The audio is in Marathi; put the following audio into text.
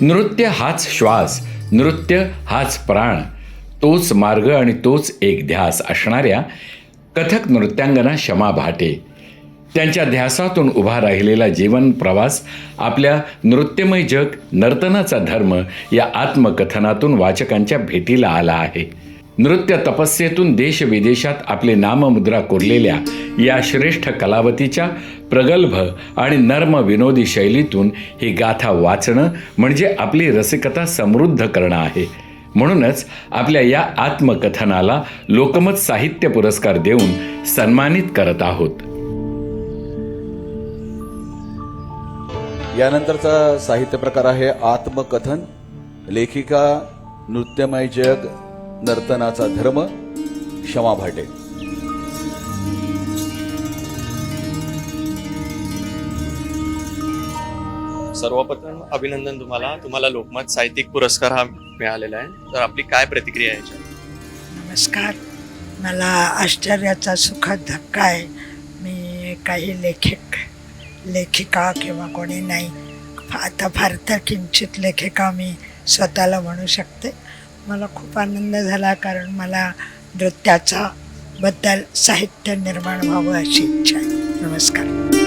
नृत्य हाच श्वास, नृत्य हाच प्राण, तोच मार्ग आणि तोच एक ध्यास असणाऱ्या कथक नृत्यांगना शमा भाटे. त्यांच्या ध्यासातून उभा राहिलेला जीवन प्रवास आपल्या नृत्यमय जग नर्तनाचा धर्म या आत्मकथनातून वाचकांच्या भेटीला आला आहे. नृत्य तपस्येतून देशविदेशात आपले नाममुद्रा कोरलेल्या या श्रेष्ठ कलावतीच्या प्रगल्भ आणि नर्म विनोदी शैलीतून ही गाथा वाचणं म्हणजे आपली रसिकता समृद्ध करणं आहे. म्हणूनच आपल्या या आत्मकथनाला लोकमत साहित्य पुरस्कार देऊन सन्मानित करत आहोत. यानंतरचा साहित्य प्रकार आहे आत्मकथन. लेखिका नृत्यमय जग नर्तनाचा धर्म शमा भाटे. सर्वप्रथम अभिनंदन तुम्हाला लोकमत साहित्यिक पुरस्कार हा मिळालेला आहे. तर आपली काय प्रतिक्रिया आहे याच्यात? नमस्कार. मला आश्चर्याचा सुखद धक्का आहे. मी काही लेखिका किंवा कोणी नाही, आता फार तर किंचित लेखिका मी स्वतःला म्हणू शकते. मला खूप आनंद झाला, कारण मला नृत्याचा बद्दल साहित्य निर्माण व्हावं अशी इच्छा आहे. नमस्कार.